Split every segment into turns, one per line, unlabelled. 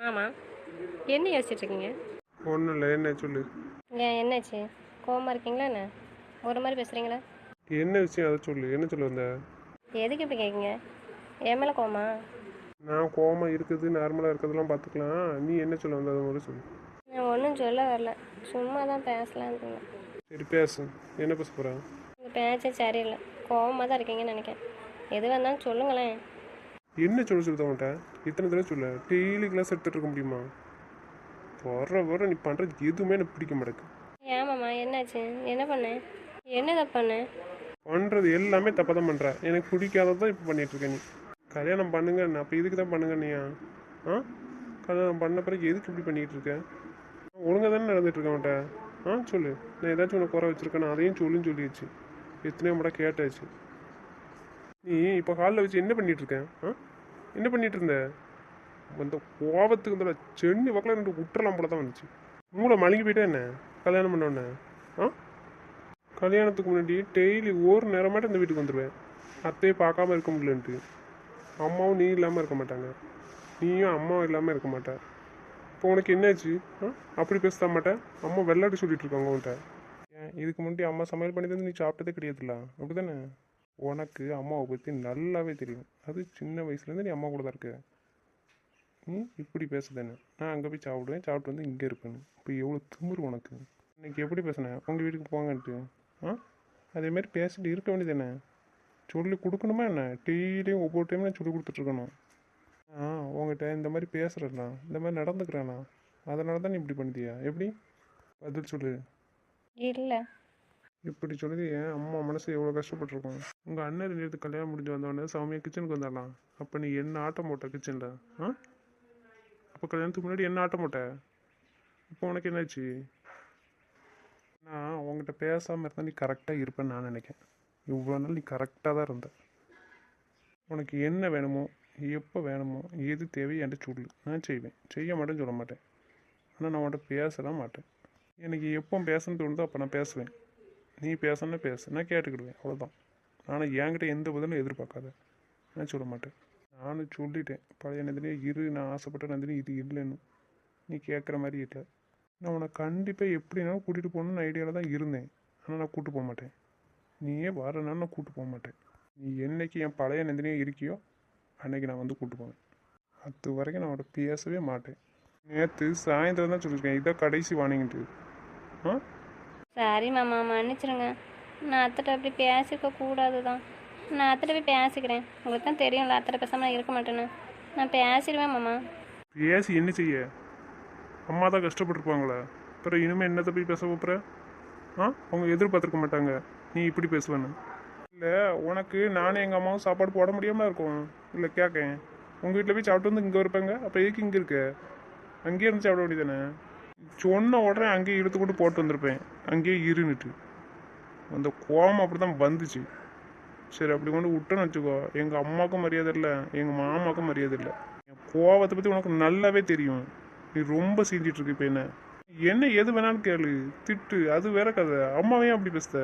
ஆமாம். என்ன யோசிச்சுட்டு இருக்கீங்க?
ஒன்றும் இல்லை, என்ன சொல்லு.
ஏன் என்னாச்சு? கோவமாக இருக்கீங்களா என்ன? ஒரு மாதிரி பேசுகிறீங்களா?
என்ன விஷயம் அதை சொல்லு, என்ன சொல்ல வந்த?
எதுக்கு இப்படி கேட்குங்க? என் மேலே கோவமா?
நான் கோவமாக இருக்குது நார்மலாக இருக்கிறதெல்லாம் பார்த்துக்கலாம். நீ என்ன சொல்ல வந்த அதை முதல்ல சொல்லு.
நான் ஒன்றும் சொல்ல வரல, சும்மா தான் பேசலான்னு இருந்தேன்.
சரி பேசு, என்ன பேச போகிறேன்?
இந்த பேச்சே சரியில்லை, கோவமாக தான் இருக்கீங்கன்னு நினைக்கிறேன். எது வந்தாலும் சொல்லுங்களேன்.
என்ன சொல்ல உன்ட்ட இத்தனை தடவை சொல்ல, டெய்லி கிளாஸ் எடுத்துகிட்டு இருக்க முடியுமா? வர நீ பண்ணுறது எதுவுமே எனக்கு பிடிக்க மாட்டேக்கு.
ஏமாம்மா, என்னாச்சு? என்ன பண்ணேன்? என்ன தப்பு பண்ணேன்?
பண்ணுறது எல்லாமே தப்பாக தான் பண்ணுற. எனக்கு பிடிக்காததான் இப்போ பண்ணிகிட்ருக்க நீ. கல்யாணம் பண்ணுங்க, அப்போ இதுக்கு தான் பண்ணுங்க நீயா? ஆ, கல்யாணம் பண்ண பிறகு எதுக்கு இப்படி பண்ணிக்கிட்டு இருக்க? ஒழுங்காக தானே நடந்துகிட்ருக்க மாட்டேன். சொல்லு. நான் ஏதாச்சும் உனக்கு குறை வச்சுருக்கேன், அதையும் சொல்லுன்னு சொல்லிடுச்சு. எத்தனையோ முறை கேட்டாச்சு. நீ இப்போ காலில் வச்சு என்ன பண்ணிகிட்ருக்கேன்? என்ன பண்ணிகிட்டு இருந்த? அந்த கோபத்துக்கு இந்த சென்னி பக்கம் ரெண்டு விட்டுறலாம் போல தான் வந்துச்சு. மூளை மழுங்கி போயிட்டே என்ன கல்யாணம் பண்ணோன்னே? ஆ, கல்யாணத்துக்கு முன்னாடி டெய்லி ஒரு நேரமாட்ட இந்த வீட்டுக்கு வந்துடுவேன். அத்தையை பார்க்காம இருக்க முடியலன்ட்டு. அம்மாவும் நீ இல்லாமல் இருக்க மாட்டாங்க, நீயும் அம்மாவும் இல்லாமல் இருக்க மாட்டேன். இப்போ உனக்கு என்னாச்சு? அப்படி பேச மாட்டேன். அம்மா வெள்ளாடி சொல்லிட்டு இருக்காங்க உன்ட்ட. ஏன் இதுக்கு முன்னாடி அம்மா சமையல் பண்ணி தந்து நீ சாப்பிட்டதே கிடையாதுல்ல, அப்படி தானே? உனக்கு அம்மாவை பற்றி நல்லாவே தெரியும். அது சின்ன வயசுலேருந்து நீ அம்மா கூட தான் இருக்க. நீ இப்படி பேசுதானே? நான் அங்கே போய் சாப்பிடுவேன், சாப்பிட்டு வந்து இங்கே இருப்பேன்னு. இப்போ எவ்வளோ திமிரு உனக்கு? இன்னைக்கு எப்படி பேசுனேன் உங்கள் வீட்டுக்கு போங்கன்ட்டு? அதேமாதிரி பேசிட்டு இருக்க வேண்டியதானே? சொல்லி கொடுக்கணுமா என்ன? டெய்லியும் ஒவ்வொரு டைம் நான் சொல்லி கொடுத்துட்ருக்கணும். உங்கள்கிட்ட இந்த மாதிரி பேசுகிறேண்ணா, இந்த மாதிரி நடந்துக்கிறேண்ணா, அதனால தான் நீ இப்படி பண்ணுதியா? எப்படி பதில் சொல்லு.
இல்லை.
இப்படி சொல்லி என் அம்மா மனசு எவ்வளோ கஷ்டப்பட்டுருக்கோம். உங்கள் அண்ணன் 2 இடத்துக்கு கல்யாணம் முடிஞ்சு வந்தோடனே சௌமியா கிச்சனுக்கு வந்தாலாம். அப்போ நீ என்ன ஆட்டம் போட்ட கிச்சனில்? அப்போ கல்யாணத்துக்கு முன்னாடி என்ன ஆட்டம் போட்ட? இப்போ உனக்கு என்னாச்சு? நான் உங்ககிட்ட பேசாமல் இருந்தால் நீ கரெக்டாக இருப்பேன்னு நான் நினைக்கிறேன். இவ்வளோ நாள் நீ கரெக்டாக தான் இருந்த. உனக்கு என்ன வேணுமோ, எப்போ வேணுமோ, எது தேவையோ என்கிட்ட சொல்லு, நான் செய்வேன். செய்ய மாட்டேன்னு சொல்ல மாட்டேன். ஆனால் நான் உன்கிட்ட பேசலாம் மாட்டேன். எனக்கு எப்போ பேசணும்னு தோணுதோ அப்போ நான் பேசுவேன். நீ பேசணுன்னா பேசு, நான் கேட்டுக்கிடுவேன், அவ்வளோதான். ஆனால் என்கிட்ட எந்த பதிலும் எதிர்பார்க்காத, நான் சொல்ல மாட்டேன். நானும் சொல்லிட்டேன், பழைய நந்தினியே இரு, நான் ஆசைப்பட்ட நந்தினி இது இல்லைன்னு. நீ கேட்குற மாதிரி இல்லை. நான் உன்னை கண்டிப்பாக எப்படினாலும் கூட்டிகிட்டு போகணுன்னு ஐடியாவில் தான் இருந்தேன். ஆனால் நான் கூப்பிட்டு போக மாட்டேன். நீயே வரனாலும் நான் கூப்பிட்டு போக மாட்டேன். நீ என்னைக்கு என் பழைய நந்தினியே இருக்கியோ அன்னைக்கு நான் வந்து கூப்பிட்டு போவேன். அது வரைக்கும் நான் அவட்ட பேசவே மாட்டேன். நேற்று சாயந்தரம் தான் சொல்லியிருக்கேன், இதான் கடைசி வாணிங்கிட்டு.
சரி மாமா, மன்னிச்சிருங்க. நான் அத்தைட்ட அப்படி பேசிக்க கூடாது தான். நான் அத்தைட்ட போய் பேசிக்கிறேன். உங்களுக்கு தான் தெரியும்ல, அத்தைட்ட பேசாமல் நான் இருக்க மாட்டேன்னு. நான் பேசிடுவேன் மாமா.
பேசி என்ன செய்ய? அம்மா தான் கஷ்டப்பட்டுருப்பாங்களே, அப்புறம் இனிமேல் என்னத்தை போய் பேச போகிற? அவங்க எதிர்பார்த்துருக்க மாட்டாங்க நீ இப்படி பேசுவேன்னு. இல்லை, உனக்கு நானும் எங்கள் அம்மாவும் சாப்பாடு போட முடியாமல் இருக்கும். இல்லை கேட்கேன், உங்கள் வீட்டில் போய் சாப்பிட்டு வந்து இங்கே இருப்பாங்க, அப்போ எதுக்கு இங்கே இருக்க? அங்கேயே இருந்து சாப்பிட வேண்டியதானே? சொன்ன உடனே அங்கேயே இழுத்து கொண்டு போட்டு வந்திருப்பேன், அங்கேயே இருந்துட்டு. அந்த கோவம் அப்படி தான் வந்துச்சு. சரி, அப்படி கொண்டு விட்டோன்னு வச்சுக்கோ, எங்கள் அம்மாவுக்கும் மரியாதை இல்லை, எங்கள் மாமாவுக்கும் மரியாதை இல்லை. என் கோவத்தை பற்றி உனக்கு நல்லாவே தெரியும். நீ ரொம்ப செஞ்சிட்ருக்கு. இப்போ என்ன எது வேணாலும் கேளு, திட்டு, அது வேற கதை. அம்மாவையும் அப்படி பேசுத?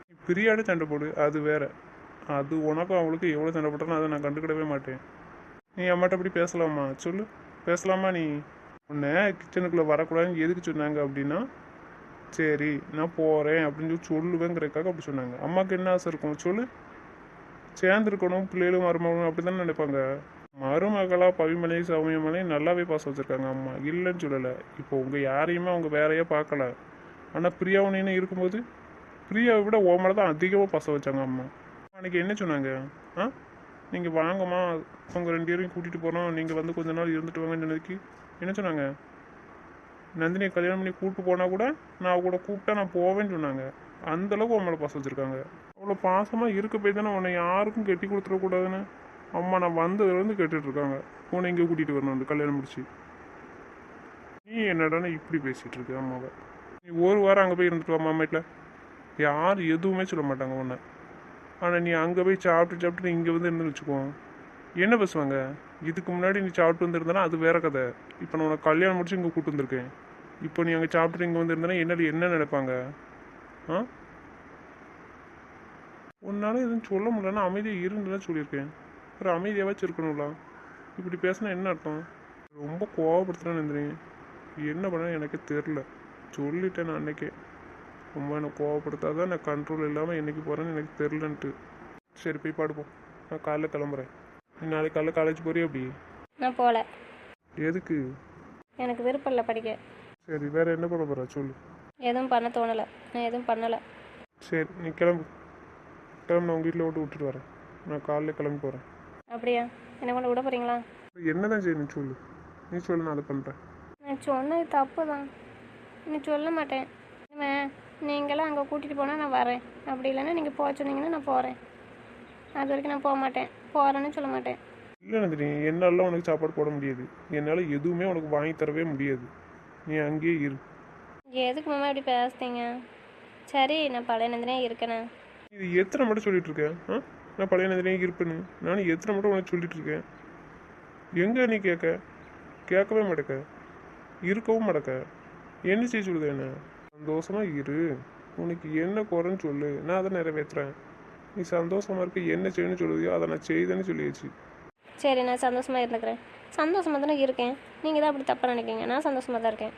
நீ பிரியாடு சண்டை போடு, அது வேற. அது உனக்கும் அவளுக்கு எவ்வளோ சண்டை போட்டாலும் அதை நான் கண்டுக்கிடவே மாட்டேன். நீ அம்மாட்ட அப்படி பேசலாமா? சொல்லு, பேசலாமா? நீ உன்னை கிச்சனுக்குள்ளே வரக்கூடாதுன்னு எதுக்கு சொன்னாங்க அப்படின்னா, சரி நான் போகிறேன் அப்படின்னு சொல்லுவேங்கிறதுக்காக அப்படி சொன்னாங்க. அம்மாவுக்கு என்ன ஆசை இருக்கும் சொல்லு? சேர்ந்துருக்கணும், பிள்ளைகளும் மருமகளும் அப்படி தானே நினைப்பாங்க. மருமகளா பவிமலையும் சௌமியமலையும் நல்லாவே பாசம் வச்சுருக்காங்க அம்மா, இல்லைன்னு சொல்லலை. இப்போ உங்கள் யாரையுமே அவங்க வேறையே பார்க்கல. ஆனால் பிரியாவுன்னு இருக்கும்போது பிரியாவை விட ஓமலை தான் அதிகமாக பாசம் வச்சாங்க அம்மா. அன்றைக்கி என்ன சொன்னாங்க? நீங்கள் வாங்கம்மா, அவங்க 2 பேரையும் கூட்டிகிட்டு போகிறோம், நீங்கள் வந்து கொஞ்ச நாள் இருந்துட்டு வாங்கன்னு சொன்னதுக்கு என்ன சொன்னாங்க? நந்தினியை கல்யாணம் பண்ணி கூப்பிட்டு போனால் கூட நான் கூட கூப்பிட்டா நான் போவேன்னு சொன்னாங்க. அந்தளவுக்கு உன் மேலே பாசம் வச்சுருக்காங்க. அவ்வளோ பாசமாக இருக்க போய் தானே உன்னை யாருக்கும் கட்டி கொடுத்துடக்கூடாதுன்னு அம்மா நான் வந்ததுலேருந்து கேட்டுட்ருக்காங்க, உன்னை இங்கே கூட்டிகிட்டு வரணும் கல்யாணம் முடிச்சு. நீ என்னடானே இப்படி பேசிகிட்டு இருக்க அம்மாவை? நீ ஒரு வாரம் அங்கே போய் இருந்துட்டு வாமா வீட்டில், யார் எதுவுமே சொல்ல மாட்டாங்க உன்னை. ஆனால் நீ அங்கே போய் சாப்பிட்டு இங்கே வந்து இருந்து வச்சுக்குவோம், என்ன பேசுவாங்க? இதுக்கு முன்னாடி நீ சாப்பிட்டு வந்துருந்தனா அது வேற கதை. இப்போ நான் உனக்கு கல்யாணம் முடிச்சு இங்கே கூப்பிட்டு வந்திருக்கேன். இப்போ நீ அங்கே சாப்பிட்டு இங்கே வந்துருந்தனா என்ன நினைப்பாங்க? உன்னால எதுவும் சொல்ல முடியலன்னா அமைதியாக இருந்துலாம் சொல்லியிருக்கேன். அப்புறம் அமைதியாக வச்சு இருக்கணும்ல. இப்படி பேசினா என்ன அர்த்தம்? ரொம்ப கோவப்படுத்துகிறேன் நந்தினி. என்ன பண்ண எனக்கு தெரில. சொல்லிட்டேன் நான் அன்னைக்கே. ரொம்ப எனக்கு கோவப்படுத்தாதான் நான் கண்ட்ரோல் இல்லாமல் என்னைக்கு போகிறேன்னு எனக்கு தெரிலன்ட்டு. சரி போய் பாடுப்போம். நான் காலைல கிளம்புறேன். நீ நாளைக்கு காலைல காலேஜ் போறியா அப்படி?
நான் போகல.
எதுக்கு?
எனக்கு விருப்பம் இல்லை படிக்க.
சரி வேற என்ன பண்ண போகிற சொல்லு.
எதுவும் பண்ண தோணலை. நான் எதுவும் பண்ணலை.
சரி நீ கிளம்பு. கிளம்பு, நான் உங்கள் வீட்டில் விட்டு வரேன். நான் காலைல கிளம்பி போகிறேன்.
அப்படியா? என்னை கொண்டு விட போகிறீங்களா?
என்ன தான் செய்யணும் சொல்லு. நீ சொல்லு, நான் அதை பண்ணுறேன்.
நான் சொன்னது தப்பு தான். நீ சொல்ல மாட்டேன். இவன் நீங்களாம் அங்கே கூட்டிகிட்டு போனால் நான் வரேன். அப்படி இல்லைன்னா நீங்கள் போக சொன்னீங்கன்னா நான் போகிறேன். அது வரைக்கும் நான் போக மாட்டேன். போகிறேன்னு சொல்ல மாட்டேன்.
இல்லை நந்தினி, என்னால உனக்கு சாப்பாடு போட முடியாது. என்னால் எதுவுமே உனக்கு வாங்கி தரவே முடியாது. நீ அங்கேயே இரு.
எதுக்கு மாமா இப்படி பேசுறீங்க? சரி நான் பழைய நந்தினே இருக்கேண்ணே.
இது எத்தனை மட்டும் சொல்லிட்டு இருக்கேன்? நான் பழைய நந்தினியே இருப்பேன்னு நானும் எத்தனை மட்டும் உனக்கு சொல்லிட்டு இருக்கேன். எங்கே நீ கேட்கவே மாட்டேக்க, இருக்கவும் மாட்டேக்க. என்ன செய்ய சொல்லுது? என்ன சந்தோஷமா இரு. உனக்கு என்ன குறைன்னு சொல்லு, நான் அதை நிறைவேற்றுறேன். நீ சந்தோஷமா இருக்க, என்ன செய்யணும்னு சொல்லுதியோ அதை நான் செய்தேன்னு சொல்லியாச்சு.
சரி நான் சந்தோஷமாக இருந்துக்கிறேன். சந்தோஷமாக தானே இருக்கேன். நீங்கள் தான் அப்படி தப்பாக நினைக்கிங்க. நான் சந்தோஷமாக தான் இருக்கேன்.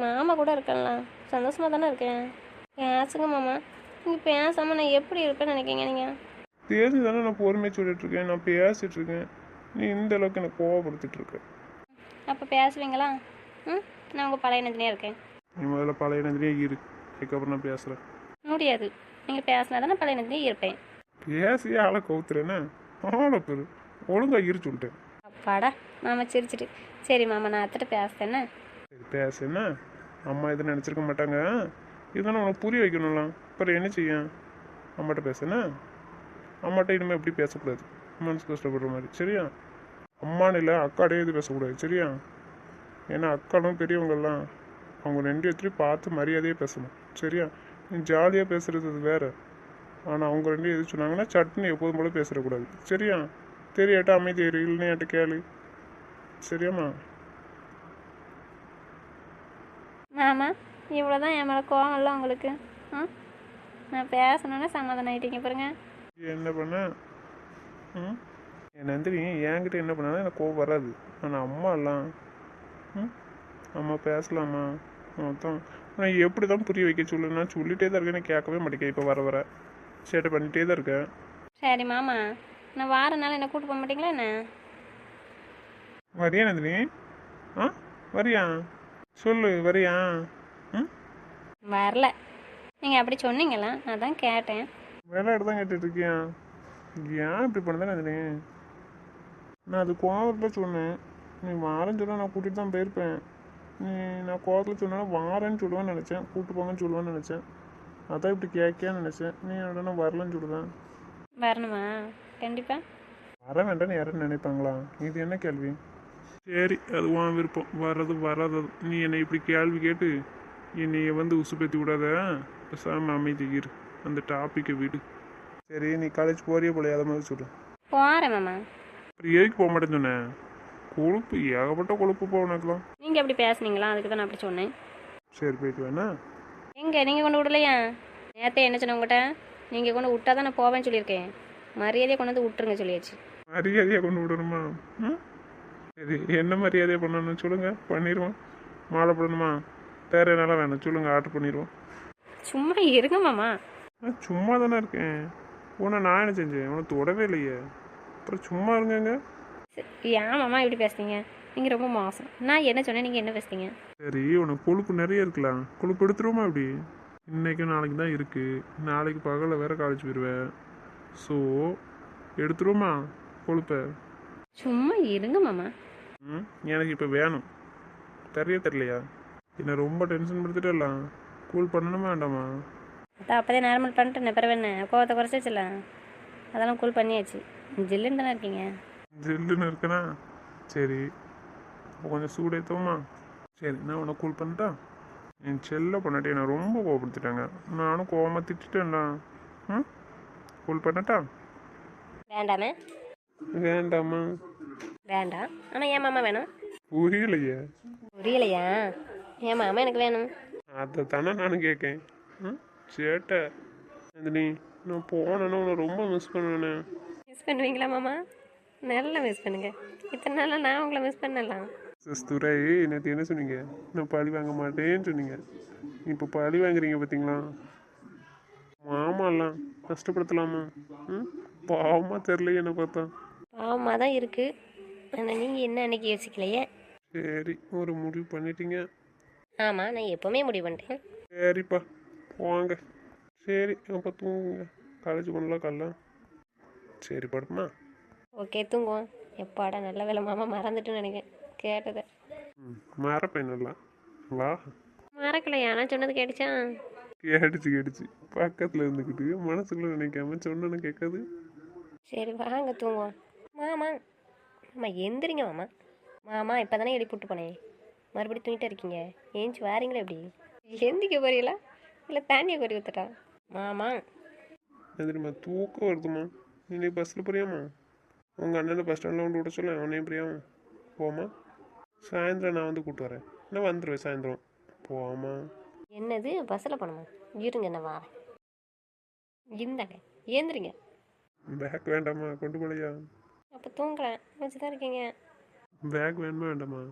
மாமா கூட இருக்கேன்லாம். சந்தோஷமாக தானே இருக்கேன். பேசுங்க மாமா. நீங்கள் பேசாமல் நான் எப்படி இருப்பேன்னு நினைக்கிங்க நீங்கள்?
தெரிஞ்சு தானே நான் பொறுமையாக சொல்லிட்டு இருக்கேன். நான் பேசிட்டு இருக்கேன். நீ இந்த அளவுக்கு எனக்கு கோவப்படுத்திட்டு இருக்க.
அப்போ பேசுவீங்களா? நான் உங்கள் பழைய நந்தினியாக இருக்கேன்.
நீ முதல்ல பழைய நந்தினியே இரு, அதுக்கப்புறம் நான் பேசுகிறேன்.
முடியாது. நீங்கள் பேசினா தானே பழைய நந்தினியாக இருப்பேன்.
பேசியே ஆளை கவுத்துறேன்னா ஆளை பெரு. ஒழுங்கா இரு சொல்லிட்டேன்.
அப்பாடா மாமா சிரிச்சிட்டு. சரி மாமா நான் அத்திட்ட பேசுறேன்னா.
சரி பேசுன்னா அம்மா எதுவும் நினச்சிருக்க மாட்டாங்க. இதெல்லாம் உனக்கு புரிய வைக்கணும்லாம். அப்புறம் என்ன செய்ய? அம்மாட்ட பேசுனா அம்மாட்ட இனிமேல் எப்படி பேசக்கூடாது, மனசு கஷ்டப்படுற மாதிரி. சரியா? அம்மானு இல்லை, அக்காடே எது பேசக்கூடாது. சரியா? ஏன்னா அக்காலும் பெரியவங்கெல்லாம் அவங்க ரெண்டு இடத்துலையும் பார்த்து மரியாதையே பேசணும். சரியா? நீ ஜாலியாக பேசுறது அது வேற. ஆனால் அவங்க ரெண்டு எது சொன்னாங்கன்னா சட்னி எப்போதும் போல பேசிடக்கூடாது. சரியா? தெரியாட்டா அமைதி இரு, இல்லைன்னு என்கிட்ட கேளு. சரியாம்மா?
மாமா இவ்வளோதான் என் மேலே கோவம் இல்லை உங்களுக்கு? நான் பேசணுன்னா சமாதானம் ஆகிட்டீங்க பாருங்க.
என்ன பண்ண? என் நந்தினி என்கிட்ட என்ன பண்ணாலும் எனக்கு கோவம் வராது. ஆனால் அம்மா எல்லாம் அம்மா பேசலாமா மொத்தம் நான் எப்படி தான் புரிய வைக்க சொல்லு. நான் சொல்லிட்டே தான் இருக்கேன், கேட்கவே மாட்டேங்க. இப்போ வர சேட்டை பண்ணிகிட்டே தான் இருக்கேன்.
சரி மாமா நான் வாரனால என்ன கூட்டு போக மாட்டீங்களா என்ன?
வரியா நந்தினி? வரியா? சொல்லு, வரியா?
வரல. நீங்கள் அப்படி சொன்னீங்களா? அதான் கேட்டேன்.
விளையாட்டு தான் கேட்டுட்டு இருக்கியா? ஏன் இப்படி பண்ணதான் நந்தினி? நான் அது கோவத்தில் சொன்னேன். நீ வாரேன்னு சொன்னால் நான் கூட்டிகிட்டு தான் போயிருப்பேன். நான் கோவத்தில் சொன்னா வாரேன்னு சொல்லுவேன்னு நினச்சேன், கூப்பிட்டு போங்கன்னு சொல்லுவேன்னு நினச்சேன். அதான் இப்படி கேட்கன்னு நினச்சேன். நீ என்னடா வரலன்னு சொல்லுவேன்.
வரணுமா? கண்டிப்பாக
வர வேண்டாம்னு யாரும் நினைப்பாங்களா? இது என்ன கேள்வி? சரி அது உன் விருப்பம். வராதது. நீ என்னை இப்படி கேள்வி கேட்டு என்னைய வந்து உசுப்பேற்றி விடாத. பேசாம அமைதி இரு, அந்த டாப்பிக்கை விடு. சரி நீ காலேஜ் போறியே போல, அதை மாதிரி சொல்லு.
போகிறேன் மாமா.
அப்புறம் எதுக்கு போக மாட்டேன்னு சொன்னேன்? கொழுப்பு, ஏகப்பட்ட கொழுப்பு போனக்கலாம்.
நீங்கள் அப்படி பேசுனீங்களா? அதுக்கு தான் நான் அப்படி சொன்னேன்.
சரி போயிட்டு வேணா.
எங்கே நீங்கள் கொண்டு விடலையா? நேற்றே என்ன சொன்ன உங்கள்கிட்ட? நீங்கள் கொண்டு விட்டா தான் நான் போவேன்னு சொல்லியிருக்கேன். மரியாதையை கொண்டு வந்து விட்டுருங்க சொல்லியாச்சு.
மரியாதையாக கொண்டு விடணுமா? சரி என்ன மரியாதையாக பண்ணணும் சொல்லுங்க, பண்ணிடுவோம். மாலை போடணுமா? வேற என்னால வேணும் சொல்லுங்க, ஆர்டர் பண்ணிடுவோம்.
சும்மா இருங்க மாமா.
சும்மா தானே இருக்கேன். உன்னை நான் என்ன செஞ்சேன்? உனக்கு தொடவே இல்லையே. அப்புறம் சும்மா இருங்கங்க.
ஏன் மாமா இப்படி பேசுறீங்க? நீங்கள் ரொம்ப மோசம். நான் என்ன சொன்னேன், நீங்கள் என்ன பேசுறீங்க?
சரி உனக்கு கொழுப்பு நிறைய இருக்கலாம், கொழுப்பு எடுத்துருவோமா? அப்படி இன்னைக்கும் நாளைக்கு தான் இருக்குது. நாளைக்கு பகலில் வேற காலேஜ் போயிடுவேன். ஸோ எடுத்துருவோமா கொழுப்பை?
சும்மா இருங்க மாமா.
எனக்கு இப்போ வேணும். தெரியலையா? என்னை ரொம்ப டென்ஷன் படுத்திட்டலாம். கூல் பண்ணணுமா வேண்டாமா?
அதான் அப்போதே நார்மல் பண்ணிட்டு பிறகு என்ன கோவத்தை குறைச்சி வச்சிடலாம். அதெல்லாம் கூல் பண்ணியாச்சு. ஜில்லுன்னு தானே இருக்கீங்க.
ஜில்லுன்னு இருக்கனா? சரி இப்போ கொஞ்சம் சூடேற்றுவோமா? சரி நான் உன்னை கூல் பண்ணிட்டா? என் செல்ல பொண்ணாட்டி என்னை ரொம்ப கோவப்படுத்திட்டாங்க. நானும் கோவமாக திட்டேன்டா. கூல் பண்ணட்டா?
வேண்டாமே.
வேண்டாமா?
வேண்டாம். ஆனால் ஏன் மாமா வேணும்?
புரியலையே.
புரியலையா? ஏன் மாமா எனக்கு வேணும்.
அதை தானே நானும் கேட்கேன். சேட்டை நந்தினி, நான் போனேன்னா உன்னை ரொம்ப மிஸ் பண்ணுவேனே.
மிஸ் பண்ணுவீங்களா மாமா? நல்லா மிஸ் பண்ணுங்க. இத்தனை நாளாக நான் உங்களை மிஸ் பண்ணலாம்.
துரை நேற்று என்ன சொன்னீங்க? நான் பழி வாங்க மாட்டேன்னு சொன்னீங்க. இப்போ பழி வாங்குறீங்க பார்த்தீங்களா? மாமாலாம் கஷ்டப்படுத்தலாமா? ம், பாவமாக தெரில என்னை பார்த்தா.
பாவமாக தான் இருக்குது. ஆனால் நீங்கள் என்ன அன்னைக்கு யோசிக்கலையே?
சரி, ஒரு முடிவு பண்ணிட்டீங்க.
ஆமாம், நான் எப்போவுமே முடிவு பண்ணிட்டேன்.
சரிப்பா, வாங்க. சரி, அப்போ தூங்குங்க. காலேஜ் பண்ணலாம் காலைல. சரி, படுமா?
ஓகே, தூங்குவோம். எப்பாடா நல்ல வேலை மாமா மறந்துட்டுன்னு நினைக்கிறேன் கேட்டதை.
ம், மறப்பேன் நல்லா. வா.
மறக்கலையா? நான் சொன்னது கேட்டுச்சா?
கேட்டுச்சு பக்கத்தில் இருந்துக்கிட்டு மனசுக்குள்ளே நினைக்காம சொன்னேன்னு கேட்காது.
சரி வாங்க தூங்குவோம். மாமா மாமா எந்திரிங்க மாமா. மாமா இப்போ தானே எழுப்பிவிட்டு போனேன். மறுபடியும் தூங்கிட்டே இருக்கீங்க. ஏஞ்சி வாரீங்களா எப்படி? எந்திக்க போறீங்களா இல்லை தண்ணியை கொறி ஊற்றுட்டா? மாமா
அது தெரியுமா, தூக்கம் வருதுமா. நீ பஸ்ஸில் போறியாம்மா? உங்கள் அண்ணனை பஸ் ஸ்டாண்டில் கொண்டு விட சொல்ல, அவனையும் பிரியாமா போமா. சாயந்தரம் நான் வந்து கூப்பிட்டு வரேன். நான் வந்துடுவேன் சாயந்தரம். போமா.
என்னது பஸ்ஸில் போகணுமா? இருங்க என்ன வரேன். இந்தாங்க ஏந்திரிங்க.
பேக் வேண்டாமா? கொண்டு போலையா?
அப்போ தூங்குறேன் வச்சு தான் இருக்கீங்க.
பேக் வேணுமா வேண்டாமா?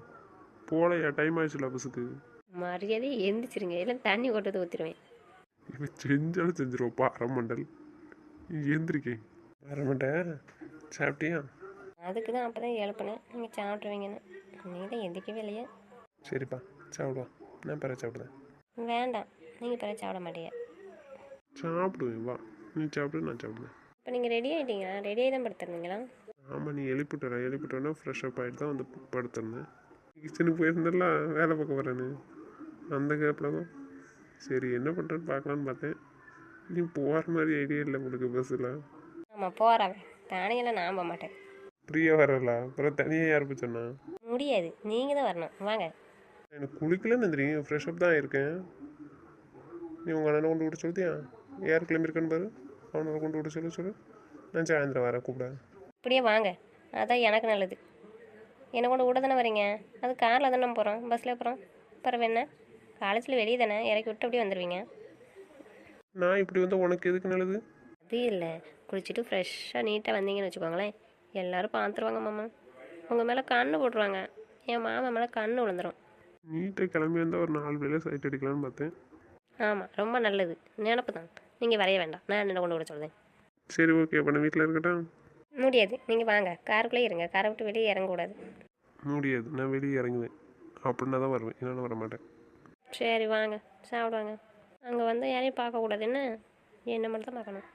போலையா? டைம் ஆயிடுச்சுல பஸ்ஸுக்கு.
மரியாதையை எந்திரிச்சிருங்க இல்லை தண்ணி கொட்டது ஊற்றிடுவேன்.
இவன் செஞ்சாலும் செஞ்சிருவோப்பா அரமண்டல். எந்திரிக்கேன் அரமண்டேன். சாப்பிட்டியா?
அதுக்கு தான் அப்போ தான் எழுப்பினேன் நீங்கள் சாப்பிட்ருவீங்கன்னு. நீங்கள் தான் எந்திரிக்கவே இல்லையா?
சரிப்பா, சாப்பிடுவா. நான் பிற சாப்பிடுவேன்.
வேண்டாம், நீங்கள் பிறகு சாப்பிட மாட்டீங்க.
சாப்பிடுவேன், வா. நீ சாப்பிடு, நான் சாப்பிடுவேன்.
இப்போ நீங்கள் ரெடி ஆகிட்டீங்களா? ரெடியாகி தான் படுத்துருந்தீங்களா?
ஆமாம், நீ எழுப்பிட்டோன்னா ஃப்ரெஷ் அப் ஆகிட்டு தான் வந்து படுத்துருந்தேன். கிச்சனுக்கு போயிருந்தெல்லாம் வேலை பார்க்க வரேன்னு அந்த கேப்பில் தான் சரி என்ன பண்ணுறேன்னு பார்க்கலான்னு பார்த்தேன். நீ போகிற மாதிரி ஐடியா இல்லை உங்களுக்கு பஸ்ஸில்.
ஆமாம் போகிறாங்க. தானியெல்லாம் நான் போக மாட்டேன்.
ஃப்ரீயா வரல, அப்புறம் தனியாக யார் போய் சொன்னா?
முடியாது, நீங்கள் தான் வரணும். வாங்க.
எனக்கு குளிக்கலன்னு தெரியும், ஃப்ரெஷ் அப் தான் இருக்கேன். நீ உங்கள் அண்ணனை கொண்டு விட சொல்லியா? யார் கிளம்பியிருக்கேன்னு பாரு, அவனை கொண்டு விட சொல்லு. நான் சாயந்தரம் வரேன், கூப்பிட.
இப்படியே வாங்க, அதான் எனக்கு நல்லது. என்னை கொண்டு விட தானே வரீங்க? அது காரில் தானே போகிறோம், பஸ்ஸில் போகிறோம். பரவாயில்ல என்ன, காலேஜில் வெளியே தானே இறக்கி விட்டு அப்படியே வந்துடுவீங்க.
நான் இப்படி வந்தால் உனக்கு எதுக்கு நல்லது?
அது இல்லை, குளிச்சுட்டு ஃப்ரெஷ்ஷாக நீட்டாக வந்தீங்கன்னு வச்சுக்கோங்களேன், எல்லோரும் பார்த்துருவாங்க மாமா. உங்கள் மேலே கண்ணு போட்டுருவாங்க. என் மாமா மேலே கண்ணு விழுந்துடும்.
நீட்டாக கிளம்பி வந்தால் ஒரு 4 வேலை சைட் அடிக்கலான்னு பார்த்தேன்.
ஆமாம், ரொம்ப நல்லது. நினப்பு தான். நீங்கள் வரைய வேண்டாம், நான் என்ன கொண்டு விட சொல்கிறேன்.
சரி, ஓகே. அப்போ நான் வீட்டில் இருக்கட்டா?
முடியாது, நீங்கள் வாங்க, காருக்குள்ளே இருங்க. காரை விட்டு வெளியே இறங்கக்கூடாது.
முடியாது, நான் வெளியே இறங்குவேன். அப்படின்னா தான் வருவேன், இல்லைன்னா வர மாட்டேன்.
சரி வாங்க, சாப்பிடுவாங்க. அங்கே வந்து யாரையும் பார்க்கக்கூடாது. என்ன மட்டும் தான் பார்க்கணும்.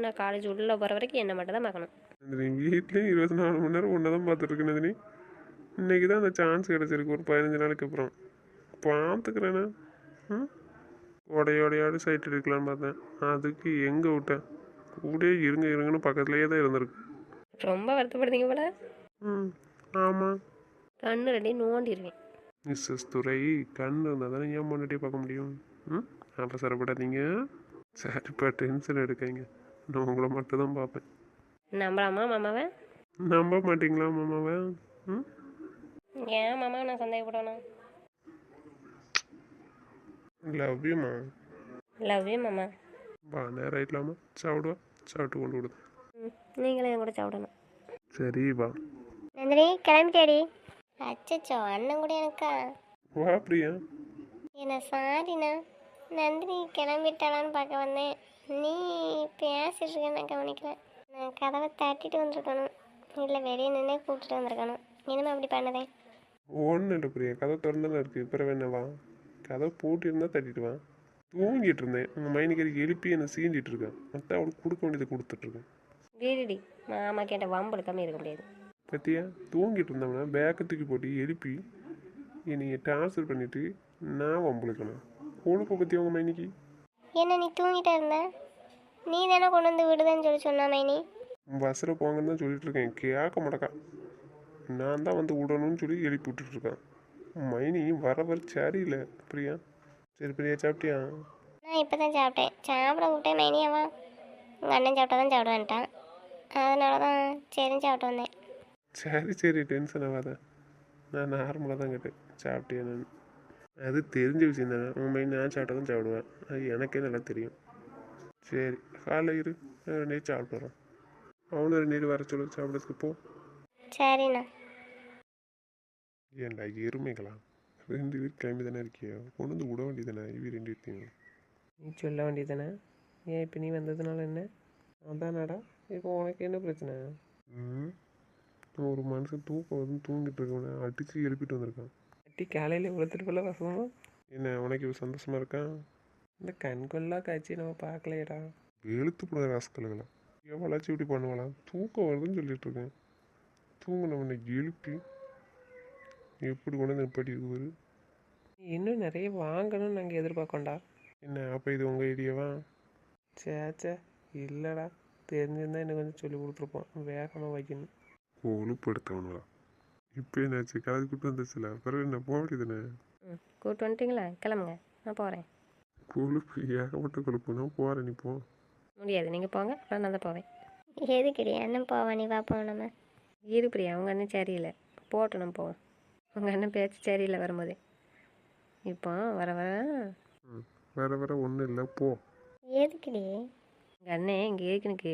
நான் காலேஜ் உள்ளே போகிற வரைக்கும் என்ன மட்டும் தான் பார்க்கணும்.
நீ வீட்லேயும் 24 மணி நேரம் ஒன்றை தான் பார்த்துட்ருக்கேன் நந்தினி. இன்றைக்கி தான் அந்த சான்ஸ் கிடச்சிருக்கு, ஒரு 15 நாளைக்கு அப்புறம். பார்த்துக்கிறேண்ணே. ம், உடையோடையாடு சைட் எடுக்கலான்னு பார்த்தேன். அதுக்கு எங்கே விட்டேன்? கூடயே இருங்கன்னு பக்கத்துலேயே தான் இருந்திருக்கு.
ரொம்ப வருத்தப்படுறீங்க போல.
ம், ஆமாம்.
கண்ணு ரெண்டையும் நோண்டிடுவேன்.
மிஸ்ஸஸ் துரை, கண் இருந்தால் தானே ஏன் முன்னாடியே பார்க்க முடியும்? ம், அவசரப்படாதீங்க. சரிப்பா, டென்ஷன் எடுக்காங்க. நான் உங்களை மட்டும் தான் பார்ப்பேன்.
நம்பலாமா மாமாவை?
நம்ப மாட்டிங்களா மாமாவை? ம்,
ஏன் மாமாவை நான் சந்தேகப்படணும்?
Love Yuma.
லவ் யூ மாமா.
வா, நேரம் ஆயிடலாமா? சாப்பிடுவா, சாப்பிட்டு கொண்டு விடுது.
நீங்களே என் கூட சாப்பிடணும்.
சரி, வா.
நந்தினி கிளம்பிட்டேடி. அச்சச்சோ, அண்ணன் கூட எனக்கா?
வா பிரியா.
என்ன சாரிண்ணா, நந்தினி கிளம்பிட்டாளான்னு பார்க்க வந்தேன். நீ பேசிட்டு இருக்க நான் கவனிக்கல. நான் கதவை தட்டிட்டு வந்திருக்கணும், இல்லை வெளியே நின்று கூப்பிட்டுட்டு வந்திருக்கணும். இனிமே அப்படி பண்ணதேன்.
ஒன்றும் இல்லை பிரியா, கதை திறந்தானே இருக்குது. பிறகு என்னவா? கதை பூட்டி இருந்தால் தட்டிட்டு வா. தூங்கிட்டு இருந்தேன், உங்கள் மைனிக்கறி எழுப்பி என்னை சீண்டிட்டு இருக்கேன். மற்ற அவளுக்கு கொடுக்க வேண்டியதை கொடுத்துட்ருக்கேன்.
வீடுடி, மாமா கேட்ட வம்பு எடுக்காமல் இருக்க முடியாது.
பற்றியா? தூங்கிட்டு இருந்தவனா பேக்கை தூக்கி போட்டு எழுப்பி என்னை டார்ச்சர் பண்ணிவிட்டு நான் வம்புழுக்கணும். கொழுப்பை பற்றி உங்கள் மைனிக்கு
என்ன நீ தூங்கிட்டே இருந்த? நீ தானே கொண்டு வந்து விடுதேன்னு சொல்லி சொன்னா மைனி.
பஸ்ஸில் போங்கன்னு தான் சொல்லிட்டு இருக்கேன், கேட்க மாட்டேக்கா. நான் தான் வந்து விடணும்னு சொல்லி எழுப்பி விட்டுட்ருக்கேன். மைனி வர சரியில்லை பிரியா. சரி பிரியா, சாப்பிட்டியா?
நான் இப்போ தான் சாப்பிட்டேன். சாப்பிட கூப்பிட்டேன் மைனியாவா. உங்கள் அண்ணன் சாப்பிட்டா தான் சாப்பிடுவேன்ட்டான். அதனால தான் சரின்னு சாப்பிட்டு வந்தேன்.
சரி, டென்ஷன் ஆகாத. நான் நார்மலாக தான் கேட்டேன், சாப்பிட்டியா நான். அது தெரிஞ்ச விஷயம் தானே. உங்கள் மைண்ட் நான் சாப்பிட்டா தான் சாப்பிடுவேன், அது எனக்கே நல்லா தெரியும். சரி, காலைல இரு, நான் 2 நேரம் சாப்பிட்டு வரேன். அவனும் 2 நேரம் வர சொல்லு சாப்பிட்றதுக்கு. போ.
சரிண்ணா.
ஏன்டா எருமைகளா 2 பேர் கிளம்பி தானே இருக்கியா கொண்டு வந்து விட வேண்டியதானே இவி 2 பேர்த்தையும்.
நீ சொல்ல வேண்டியதானே? ஏன் இப்போ நீ வந்ததுனால என்ன? அதானடா, இப்போ உனக்கு என்ன பிரச்சனை?
ம் ஒரு மனுஷன் தூக்கம் வந்து தூங்கிட்டு இருக்கவனை அடித்து எழுப்பிட்டு வந்திருக்கான்.
கட்டி காலையில் இவ்வளோத்துட்டு போல வசமா?
என்ன உனக்கு இவன் சந்தோஷமா இருக்கான்?
இந்த கண்கொள்ளா காட்சி நம்ம பார்க்கலையடா.
வெளுத்து போட ராஸ்கல்களை எவ்வளாச்சும் இப்படி பண்ணுவாளாம். தூக்கம் வருதுன்னு சொல்லிட்டு இருக்கேன். தூங்கினவனை எழுப்பி எப்படி கொண்டு வந்து நிப்பாட்டி இருக்குவாரு.
நீ இன்னும் நிறைய வாங்கணும்னு நாங்கள் எதிர்பார்க்கோண்டா.
என்ன அப்போ இது உங்கள் ஐடியாவா?
சேச்சே இல்லைடா, தெரிஞ்சிருந்தா இன்னும் கொஞ்சம் சொல்லி கொடுத்துருப்போம். வேகமாக வைக்கணும்.
கொழுப்படுத்தவனுங்களா இப்போ என்னாச்சு கலந்து கூட்டு வந்துச்சுல பிறகு என்ன போக வேண்டியதுதானே?
ம் கூப்பிட்டு வந்துட்டிங்களா? கிளம்புங்க, நான் போகிறேன்.
கொழுப்பு ஏகப்பட்ட கொழுப்பு. நான் போகிறேன் நீ போ.
முடியாது, நீங்கள் போங்க, அப்புறம் நான் தான் போவேன்.
எதுக்குடி அண்ணன் போவா, நீ வா போவோம் நம்ம.
இரு பிரியா, உங்கள் அண்ணன் சரியில்லை, போட்டு நம்ம போவோம். உங்கள் அண்ணன் பேச்சு சரியில்லை வரும்போதே. இப்போ வர வர
ம் வேற வேற ஒன்றும் இல்லை போ.
எதுக்குடி?
எங்கள் அண்ணன் இங்கே இருக்குனுக்கு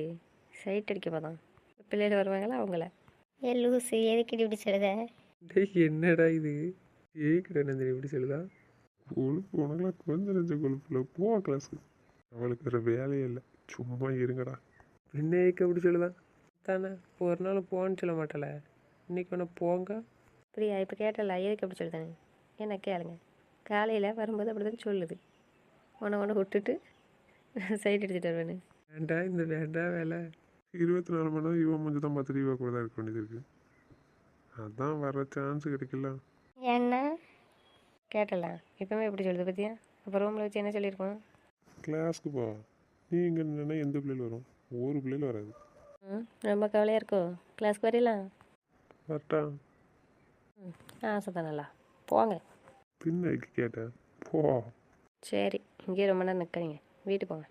சைட் அடிக்க போதான். பிள்ளைகள் வருவாங்களா அவங்கள.
ஏ லூசு, எதுக்குடி இப்படி சொல்லுத?
டேய் என்னடா இது? ஏக்கிட்ட நந்தினி இப்படி சொல்லுதா?
கொழுப்பு உனக்குலாம் கொஞ்சம் நெஞ்ச கொழுப்புல போ கிளாஸுக்கு. அவளுக்கு வேற வேலையே இல்லை, சும்மா இருங்கடா.
என்ன ஏக்க அப்படி சொல்லுதா? தானே ஒரு நாள் போன்னு சொல்ல மாட்டல, இன்னைக்கு ஒன்று போங்க.
பிரியா இப்போ கேட்டல, எதுக்கு அப்படி சொல்லுதானே? என்ன கேளுங்க. காலையில் வரும்போது அப்படி தான் சொல்லுது. உன்னை விட்டுட்டு சைட் அடிச்சுட்டு வருவேன்னு.
வேண்டாம் இந்த வேண்டாம் வேலை.
24 மணி நேரம் இவன் கொஞ்சம் தான் பார்த்துட்டு இவன் கூட தான் இருக்க வேண்டியது இருக்குது. அதான் வர சான்ஸ் கிடைக்கல.
என்ன?
கேட்டல இப்போவே எப்படி சொல்லுது பற்றியா? அப்போ ரூமில் வச்சு என்ன சொல்லியிருக்கோம்?
கிளாஸ்க்கு போ. நீ இங்கே நின்னா எந்த பிள்ளைகள் வரும்? ஒரு பிள்ளைகள் வராது.
ம் ரொம்ப கவலையாக இருக்கோ? கிளாஸ்க்கு வரலாம்.
கரெக்டா?
ம் ஆசை தானல்லா, போங்க.
பின்ன கேட்டேன் போ.
சரி, இங்கேயே ரொம்ப நேரம் நிற்கிறீங்க, வீட்டுக்கு போங்க.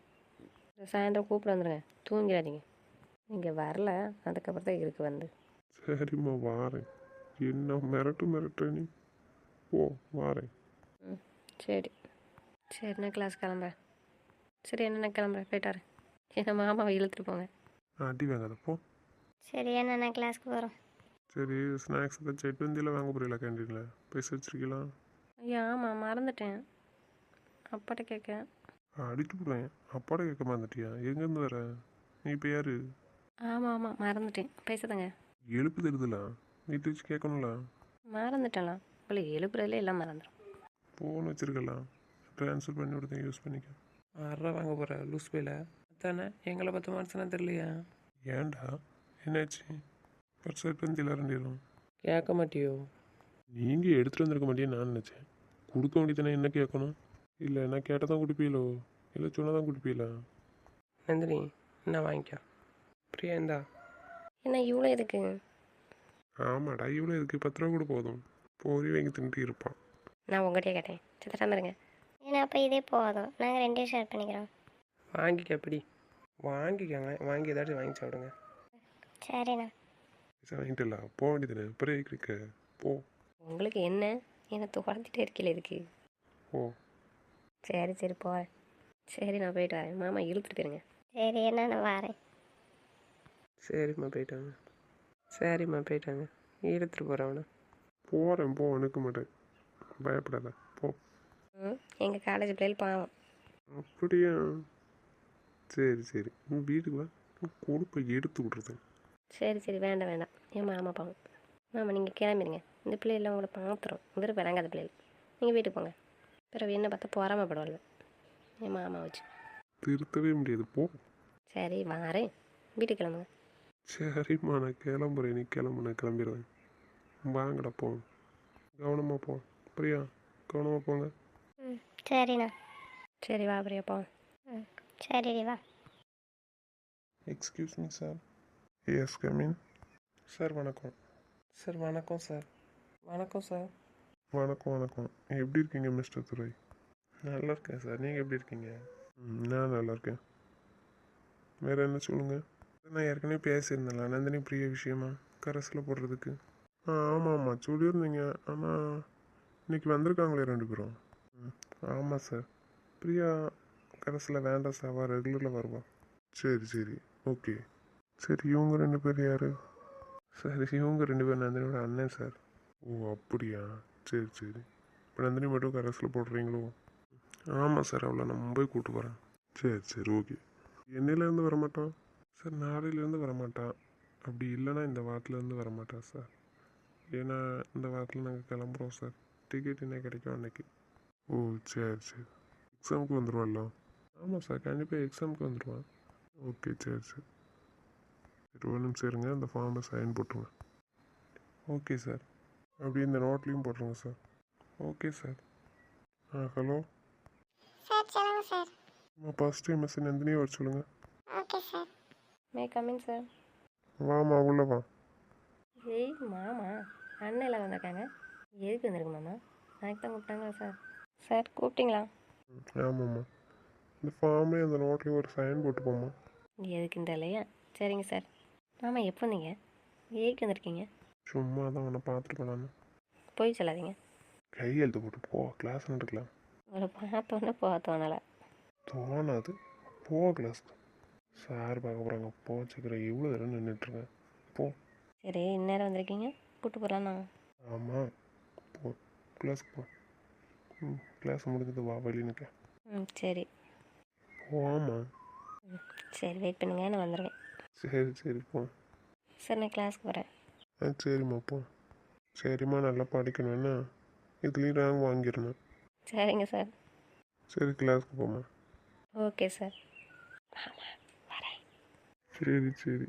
சாயந்தரம் கூப்பிட வந்துடுங்க, தூங்கிடாதீங்க. நீங்கள் வரல, அதுக்கப்புறம் தான் இருக்கு வந்து.
சரிம்மா வாரேன். என்ன மிரட்டுற நீ? போ வாரேன்.
ம் சரி சரி, நான் கிளாஸ் கிளம்புறேன். சரி என்ன, நான் கிளம்புறேன், போயிட்டாரு. என்ன மாமாவை இழுத்துட்டு போங்க.
அடி வாங்காத போ.
சரி அண்ணா, நான் கிளாஸ்க்கு போகிறோம்.
சரி ஸ்நாக்ஸ் ஏதாச்சும் எட்டு வந்தியில் வாங்க போறீங்களா கேண்டீனில்? பைசா வச்சிருக்கலாம்.
ஐயா ஆமாம், மறந்துட்டேன். அப்பாட்ட கேட்க.
அடிச்சு விடுவேன். அப்பாட கேட்க மாந்துட்டியா? எங்கேருந்து வர நீ? இப்போ யாரு?
ஆமாம் ஆமாம், மறந்துட்டேன். பைசா தாங்க.
எழுப்பு தருதுல வீட்டு வச்சு கேட்கணும்ல.
மறந்துட்டலாம், உங்களை எழுப்புறதுல எல்லாம் மறந்துடும்.
ஃபோன் வச்சிருக்கலாம், ட்ரான்ஸ்ஃபர் பண்ணி விடுதேன், யூஸ் பண்ணிக்க.
6 ரூபா வாங்க போகிற லூஸ் பேல தானே? எங்களை பற்றி மனுஷனா தெரியலையா?
ஏன்டா என்னாச்சு? பர்ஸ் எட்டு வந்தியில் ரெண்டிடும்.
கேட்க மாட்டியோ?
நீங்கள் எடுத்துகிட்டு வந்திருக்க மாட்டேன்னு நான் நினச்சேன். கொடுக்க வேண்டியதானே, என்ன கேட்கணும்? இல்லை நான் கேட்டால் தான் கொடுப்பீங்களோ இல்லை சொன்னால் தான் கொடுப்பீங்களா?
நந்தினி என்ன வாங்கிக்க. பிரியா இந்தா.
என்ன இவ்வளோ எதுக்கு?
ஆமாடா இவ்வளோ இதுக்கு 10 ரூபா கூட போதும். போரி வாங்கி தின்ட்டு இருப்பான்.
நான் உங்கள்கிட்டயே கேட்டேன், சித்திராம இருங்க.
ஏன்னா அப்போ இதே போதும், நாங்கள் 2 ஷேர் பண்ணிக்கிறோம்.
வாங்கிக்க எப்படி? வாங்கிக்கங்க, வாங்கி ஏதாச்சும் வாங்கி சாப்பிடுங்க.
சரிண்ணா.
பைசா வாங்கிட்டல போக வேண்டியதானே, அப்புறம் இருக்க போ.
உங்களுக்கு என்ன, என்னை துரத்திட்டே இருக்கல இதுக்கு.
ஓ
சரி சரி போகிறேன். சரி நான் போயிட்டு வரேன், மாமா இழுத்துட்டு போயிருங்க.
சரி அண்ணா, நான் வரேன்.
சரிம்மா போயிட்டாங்க. சரிம்மா போயிட்டாங்க. எடுத்துகிட்டு போகிறவன.
போகிறேன் போ, அனுக்க மாட்டேன், பயப்படாத போ.
ம் எங்கள் காலேஜ் பிள்ளைகள் பாவம்.
அப்படியா? சரி சரி நீ வீட்டுக்கு வா, கொடுப்பை எடுத்து விட்ருதேன்.
சரி சரி, வேண்டாம் வேண்டாம், என் மாமா பாவம். மாமா நீங்கள் கிளம்பிடுங்க, இந்த பிள்ளைகள் உங்களை பார்த்துரும். விருப்பம் இறங்காத பிள்ளைகள். நீங்கள் வீட்டுக்கு போங்க. பிறகு என்ன பார்த்தா பொறாமப்படுவாள் என் மாமா வச்சு.
திருத்தவே முடியாது போ.
சரி வாரேன், வீட்டுக்கு கிளம்புங்க.
சரிம்மா நான் கிளம்புறேன், நீ கிளம்பு, நான் கிளம்பிடுவேன். வாங்கடா போ, கவனமாக போ. பிரியா கவனமாக போங்க.
ம் சரிண்ணா.
சரி வா பிரியா போ.
ம் சரிடி வா.
Excuse me sir. Yes come in. Sir வணக்கம்.
சார் வணக்கம் சார். வணக்கம் சார்.
வணக்கம் வணக்கம். எப்படி இருக்கீங்க மிஸ்டர் துரை?
நல்லா இருக்கேன் சார். நீங்கள் எப்படி இருக்கீங்க?
நான் நல்லா இருக்கேன். வேறு என்ன சொல்லுங்கள். நான் ஏற்கனவே பேசியிருந்தேன்ல நந்தினி பிரியா விஷயமா கரஸில் போடுறதுக்கு. ஆமாம் ஆமாம் சொல்லியிருந்தீங்க. ஆனால் இன்னைக்கு வந்திருக்காங்களே 2 பேரும். ஆமாம் சார். பிரியா கரஸில் வேண்டாம் சார், அவள் ரெகுலரில் வருவா. சரி சரி ஓகே. சரி இவங்க 2 பேர் யார்? சார் இவங்க 2 பேர் நந்தினியோட அண்ணன் சார். ஓ அப்படியா, சரி சரி. இப்போ நந்தினி மட்டும் கரஸில் போடுறீங்களோ? ஆமாம் சார், அவ்வளோ நான் மும்பை கூப்பிட்டு போகிறேன். சரி சரி ஓகே. என்னையிலேருந்து வரமாட்டான் சார்? நாளையிலேருந்து வரமாட்டான். அப்படி இல்லைன்னா இந்த வாரத்துலேருந்து வரமாட்டான் சார். ஏன்னா இந்த வாரத்தில் நாங்கள் கிளம்புறோம் சார். டிக்கெட் என்ன கிடைக்கும் அன்னைக்கு. ஓ சரி சரி. எக்ஸாமுக்கு வந்துடுவான்ல? ஆமாம் சார், கண்டிப்பாக எக்ஸாமுக்கு வந்துடுவான். ஓகே சரி சரி. சரி ஒரு நிமிஷம் இருங்க, அந்த ஃபார்மை சைன் போட்டுருங்க. Okay sir. அப்படியே இந்த நோட்லேயும் போட்டுருங்க sir. Okay sir. Hello.
Sir சொல்லுங்கள் சார்.
ஃபஸ்ட்டு மிஸ் நந்தினியை வர சொல்லுங்கள்.
Okay sir.
May coming sir.
வாமா உள்ள வா.
ஏய் மாமா, அண்ணன் எல்லாம் வந்திருக்காங்க. எதுக்கு வந்திருக்கு மாமா? எனக்கு தான் கூப்பிட்டாங்களா சார்? சார் கூப்பிட்டீங்களா?
ஆமாம்மா. இந்த ஃபார்ம்லேயும் அந்த நோட்லேயும் ஒரு சைன் போட்டு போம்மா.
எதுக்குன்ற இல்லையா? சரிங்க சார். மாமா எப்போ வந்தீங்க? ஏக்கு வந்திருக்கீங்க?
சும்மா தான் உன்னை பார்த்துட்டு போனான்னு.
போய் சொல்லாதீங்க.
கையெழுத்து போட்டு போ, கிளாஸ் இருக்கலாம்.
உங்களை பார்த்தோன்னே போக தோணலை.
தோணாது, போ கிளாஸ்க்கு. சார் பார்க்க போகிறாங்க, போ சீக்கிரம். எவ்வளோ தூரம் நின்றுட்டுருக்கேன், போ.
சரி இந்நேரம் வந்திருக்கீங்க, கூப்பிட்டு போகலாண்ணா.
ஆமாம், போ கிளாஸ்க்கு போ. கிளாஸ் முடிஞ்சது வா, வெளியே நிற்க.
சரி.
போமா.
சரி வெயிட் பண்ணுங்க, நான் வந்துடுவேன்.
சரி சரி போ.
சார் நான் கிளாஸ்க்கு வரேன்.
சரிம்மா போ. சரிம்மா, நல்லா படிக்கணும்னா இதுலேயும் ரேங்க் வாங்கிடணும்.
சரிங்க சார்.
சரி கிளாஸ்க்கு போம்மா.
Okay sir. மாமா வரேன்.
சரி சரி.